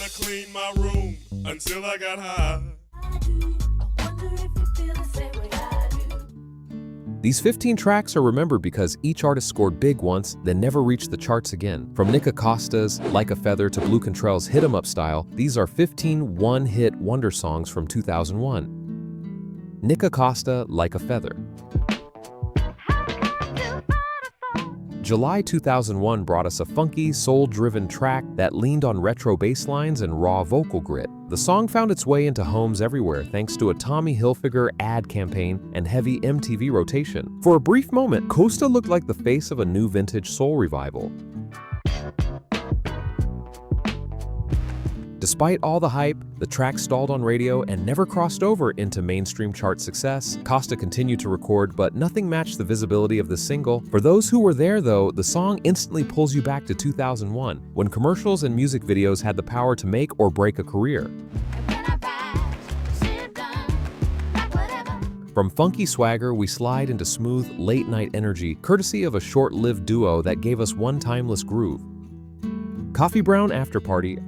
wanna clean my room until I got high. These 15 tracks are remembered because each artist scored big once, then never reached the charts again. From Nikka Costa's Like a Feather to Blue Cantrell's Hit 'em Up Style, these are 15 one-hit wonder songs from 2001. Nikka Costa, Like a Feather. July 2001 brought us a funky, soul-driven track that leaned on retro bass lines and raw vocal grit. The song found its way into homes everywhere thanks to a Tommy Hilfiger ad campaign and heavy MTV rotation. For a brief moment, Costa looked like the face of a new vintage soul revival. Despite all the hype, the track stalled on radio and never crossed over into mainstream chart success. Costa continued to record, but nothing matched the visibility of the single. For those who were there, though, the song instantly pulls you back to 2001, when commercials and music videos had the power to make or break a career. From funky swagger, we slide into smooth, late-night energy, courtesy of a short-lived duo that gave us one timeless groove. Coffee Brown After Party.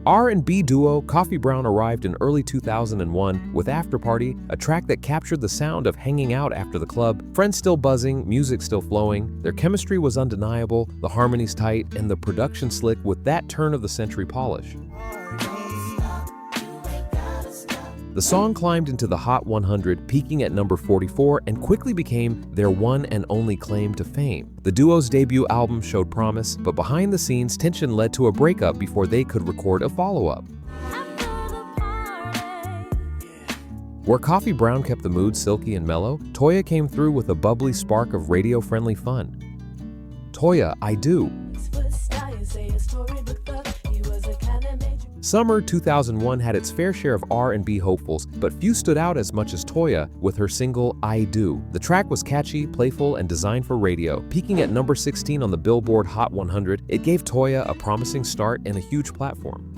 R&B duo Coffee Brown arrived in early 2001 with After Party, a track that captured the sound of hanging out after the club, friends still buzzing, music still flowing. Their chemistry was undeniable, the harmonies tight, and the production slick with that turn-of-the-century polish. The song climbed into the Hot 100, peaking at number 44, and quickly became their one and only claim to fame. The duo's debut album showed promise, but behind the scenes, tension led to a breakup before they could record a follow-up. Where Coffee Brown kept the mood silky and mellow, Toya came through with a bubbly spark of radio-friendly fun. Toya, I Do. Summer 2001 had its fair share of R&B hopefuls, but few stood out as much as Toya with her single, I Do. The track was catchy, playful, and designed for radio. Peaking at number 16 on the Billboard Hot 100, it gave Toya a promising start and a huge platform.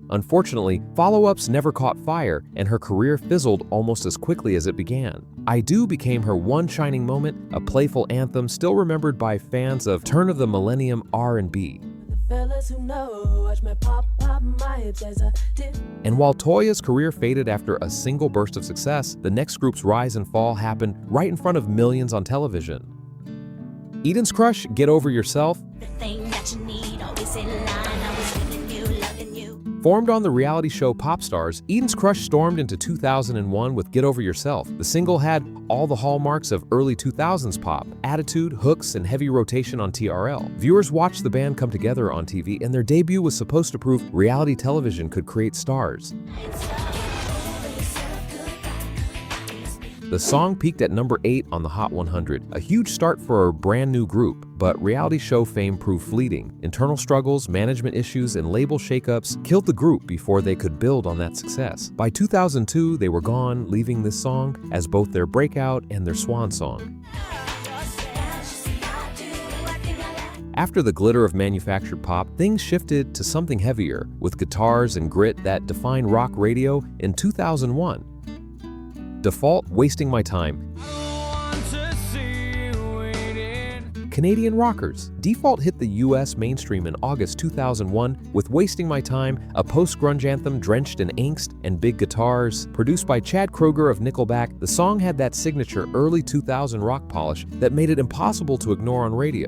Unfortunately, follow-ups never caught fire, and her career fizzled almost as quickly as it began. I Do became her one shining moment, a playful anthem still remembered by fans of turn-of-the-millennium R&B. And while Toya's career faded after a single burst of success, the next group's rise and fall happened right in front of millions on television. Eden's Crush, Get Over Yourself. Formed on the reality show Pop Stars, Eden's Crush stormed into 2001 with Get Over Yourself. The single had all the hallmarks of early 2000s pop: attitude, hooks, and heavy rotation on TRL. Viewers watched the band come together on TV, and their debut was supposed to prove reality television could create stars. The song peaked at number 8 on the Hot 100, a huge start for a brand new group, but reality show fame proved fleeting. Internal struggles, management issues, and label shakeups killed the group before they could build on that success. By 2002, they were gone, leaving this song as both their breakout and their swan song. After the glitter of manufactured pop, things shifted to something heavier, with guitars and grit that defined rock radio in 2001. Default, Wasting My Time. Canadian rockers. Default hit the US mainstream in August 2001 with Wasting My Time, a post-grunge anthem drenched in angst and big guitars. Produced by Chad Kroeger of Nickelback, the song had that signature early 2000 rock polish that made it impossible to ignore on radio.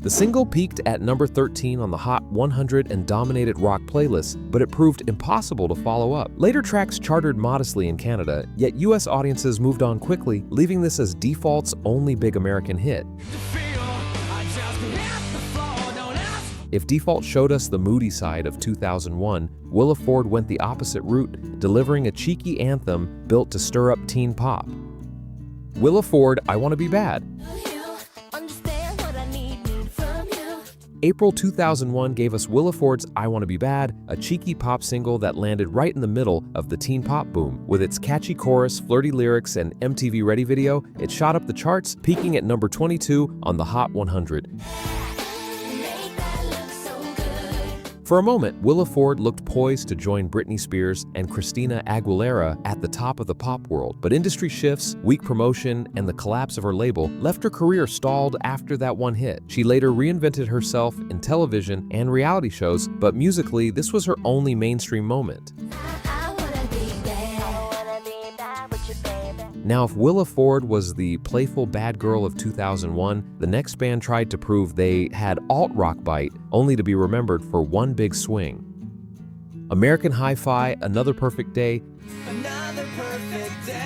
The single peaked at number 13 on the Hot 100 and dominated rock playlists, but it proved impossible to follow up. Later tracks charted modestly in Canada, yet US audiences moved on quickly, leaving this as Default's only big American hit. If Default showed us the moody side of 2001, Willa Ford went the opposite route, delivering a cheeky anthem built to stir up teen pop. Willa Ford, I Wanna Be Bad. April 2001 gave us Willa Ford's I Wanna Be Bad, a cheeky pop single that landed right in the middle of the teen pop boom. With its catchy chorus, flirty lyrics, and MTV Ready video, it shot up the charts, peaking at number 22 on the Hot 100. For a moment, Willa Ford looked poised to join Britney Spears and Christina Aguilera at the top of the pop world, but industry shifts, weak promotion, and the collapse of her label left her career stalled after that one hit. She later reinvented herself in television and reality shows, but musically, this was her only mainstream moment. Now, if Willa Ford was the playful bad girl of 2001, the next band tried to prove they had alt-rock bite, only to be remembered for one big swing. American Hi-Fi, Another Perfect Day. Another perfect day.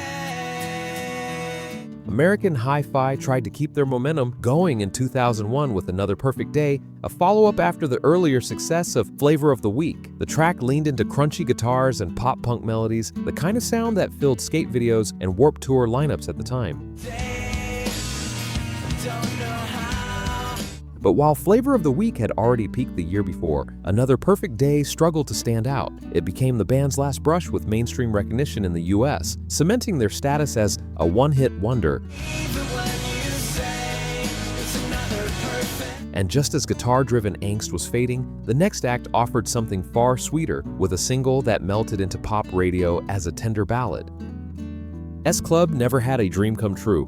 American Hi-Fi tried to keep their momentum going in 2001 with Another Perfect Day, a follow-up after the earlier success of Flavor of the Week. The track leaned into crunchy guitars and pop-punk melodies, the kind of sound that filled skate videos and Warped Tour lineups at the time. But while Flavor of the Week had already peaked the year before, Another Perfect Day struggled to stand out. It became the band's last brush with mainstream recognition in the US, cementing their status as a one-hit wonder. And just as guitar-driven angst was fading, the next act offered something far sweeter, with a single that melted into pop radio as a tender ballad. S Club Never Had a Dream Come True.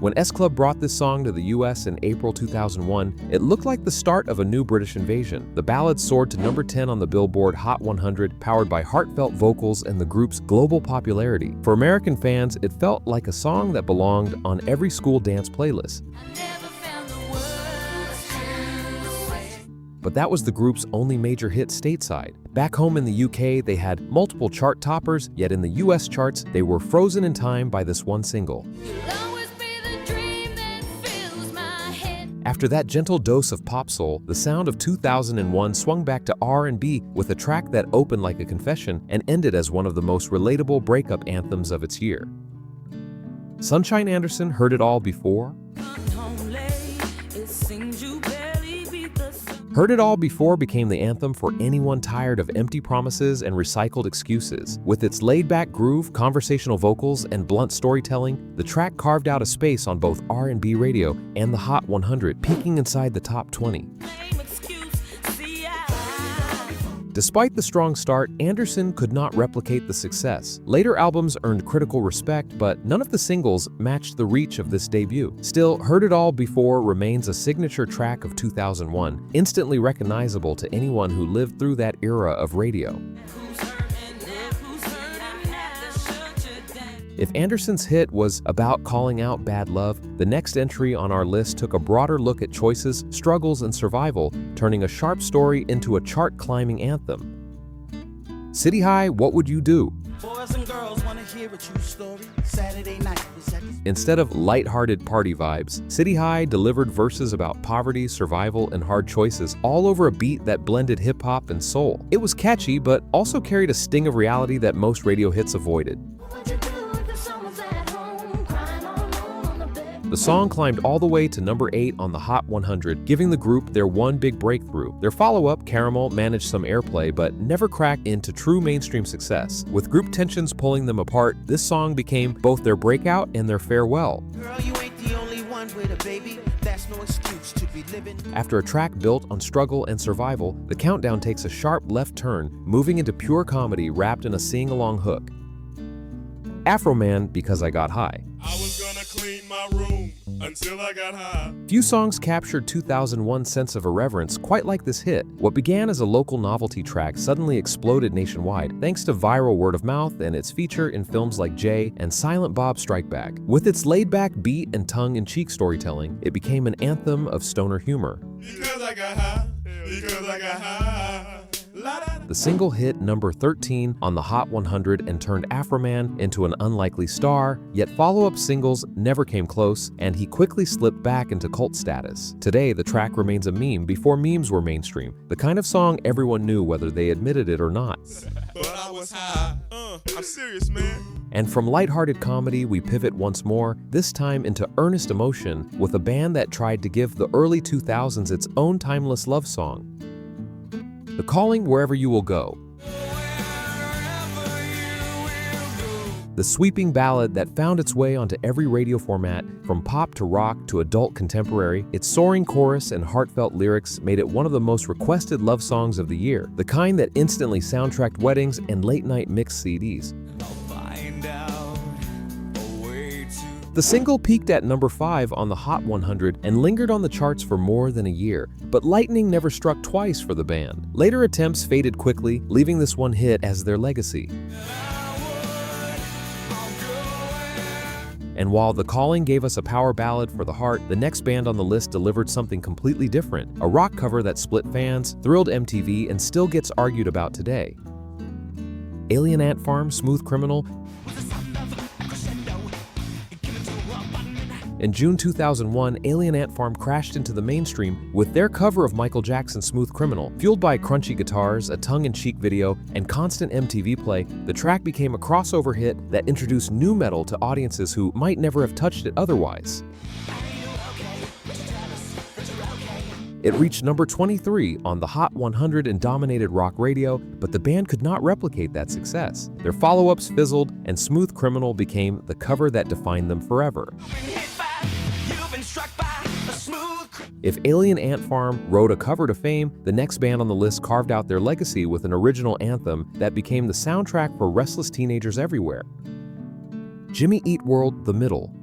When S Club brought this song to the US in April 2001, it looked like the start of a new British invasion. The ballad soared to number 10 on the Billboard Hot 100, powered by heartfelt vocals and the group's global popularity. For American fans, it felt like a song that belonged on every school dance playlist. But that was the group's only major hit stateside. Back home in the UK, they had multiple chart toppers, yet in the US charts, they were frozen in time by this one single. After that gentle dose of pop soul, the sound of 2001 swung back to R&B with a track that opened like a confession and ended as one of the most relatable breakup anthems of its year. Sunshine Anderson Heard It All Before? Heard It All Before became the anthem for anyone tired of empty promises and recycled excuses. With its laid-back groove, conversational vocals, and blunt storytelling, the track carved out a space on both R&B radio and the Hot 100, peaking inside the top 20. Despite the strong start, Anderson could not replicate the success. Later albums earned critical respect, but none of the singles matched the reach of this debut. Still, Heard It All Before remains a signature track of 2001, instantly recognizable to anyone who lived through that era of radio. If Anderson's hit was about calling out bad love, the next entry on our list took a broader look at choices, struggles, and survival, turning a sharp story into a chart-climbing anthem. City High, What Would You Do? Boys and girls wanna hear a true story. Saturday night was at the Instead of light-hearted party vibes, City High delivered verses about poverty, survival, and hard choices, all over a beat that blended hip-hop and soul. It was catchy, but also carried a sting of reality that most radio hits avoided. The song climbed all the way to number 8 on the Hot 100, giving the group their one big breakthrough. Their follow-up, Caramel, managed some airplay but never cracked into true mainstream success. With group tensions pulling them apart, this song became both their breakout and their farewell. girl, you ain't the only one with a baby. That's no excuse to be living. After a track built on struggle and survival, the countdown takes a sharp left turn, moving into pure comedy wrapped in a sing-along hook. Afroman, Because I Got High. I was gonna clean my room until I got high. Few songs captured 2001's sense of irreverence quite like this hit. What began as a local novelty track suddenly exploded nationwide, thanks to viral word of mouth and its feature in films like Jay and Silent Bob Strike Back. With its laid-back beat and tongue-in-cheek storytelling, it became an anthem of stoner humor. Because I got high. Because I got high. La-da. The single hit number 13 on the Hot 100 and turned Afroman into an unlikely star, yet follow-up singles never came close, and he quickly slipped back into cult status. Today, the track remains a meme before memes were mainstream, the kind of song everyone knew whether they admitted it or not. But I was high. I'm serious, man. And from lighthearted comedy, we pivot once more, this time into earnest emotion, with a band that tried to give the early 2000s its own timeless love song. The Calling Wherever You Will Go. The sweeping ballad that found its way onto every radio format, from pop to rock to adult contemporary, its soaring chorus and heartfelt lyrics made it one of the most requested love songs of the year, the kind that instantly soundtracked weddings and late-night mix CDs. The single peaked at number 5 on the Hot 100 and lingered on the charts for more than a year, but lightning never struck twice for the band. Later attempts faded quickly, leaving this one hit as their legacy. And while The Calling gave us a power ballad for the heart, the next band on the list delivered something completely different, a rock cover that split fans, thrilled MTV, and still gets argued about today. Alien Ant Farm, Smooth Criminal. In June 2001, Alien Ant Farm crashed into the mainstream with their cover of Michael Jackson's Smooth Criminal. Fueled by crunchy guitars, a tongue-in-cheek video, and constant MTV play, the track became a crossover hit that introduced nu metal to audiences who might never have touched it otherwise. It reached number 23 on the Hot 100 and dominated rock radio, but the band could not replicate that success. Their follow-ups fizzled, and Smooth Criminal became the cover that defined them forever. If Alien Ant Farm rode a cover to fame, the next band on the list carved out their legacy with an original anthem that became the soundtrack for restless teenagers everywhere. Jimmy Eat World, The Middle.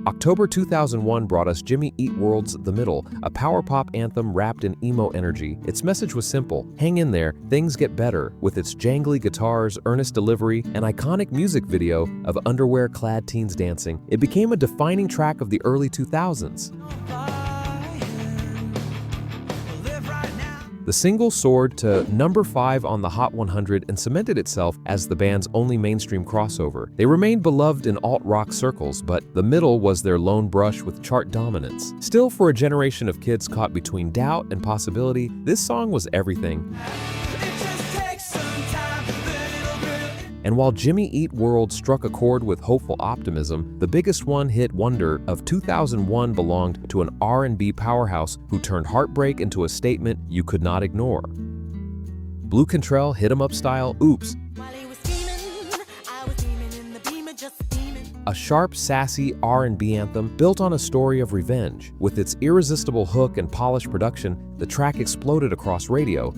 October 2001 brought us Jimmy Eat World's The Middle, a power pop anthem wrapped in emo energy. Its message was simple: hang in there, things get better. With its jangly guitars, earnest delivery, and iconic music video of underwear-clad teens dancing, it became a defining track of the early 2000s. The single soared to number 5 on the Hot 100 and cemented itself as the band's only mainstream crossover. They remained beloved in alt-rock circles, but The Middle was their lone brush with chart dominance. Still, for a generation of kids caught between doubt and possibility, this song was everything. And while Jimmy Eat World struck a chord with hopeful optimism, the biggest one-hit wonder of 2001 belonged to an R&B powerhouse who turned heartbreak into a statement you could not ignore. Blue Cantrell, Hit 'em Up style, Oops. A sharp, sassy R&B anthem built on a story of revenge. With its irresistible hook and polished production, the track exploded across radio,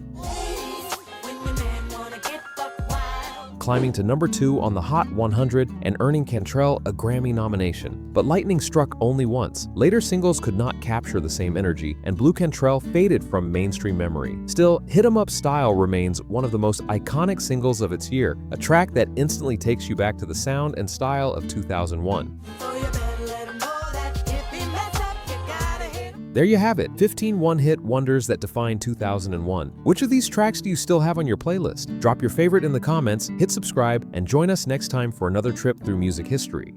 climbing to number 2 on the Hot 100 and earning Cantrell a Grammy nomination. But lightning struck only once. Later singles could not capture the same energy, and Blue Cantrell faded from mainstream memory. Still, Hit 'em Up Style remains one of the most iconic singles of its year, a track that instantly takes you back to the sound and style of 2001. There you have it, 15 one-hit wonders that defined 2001. Which of these tracks do you still have on your playlist? Drop your favorite in the comments, hit subscribe, and join us next time for another trip through music history.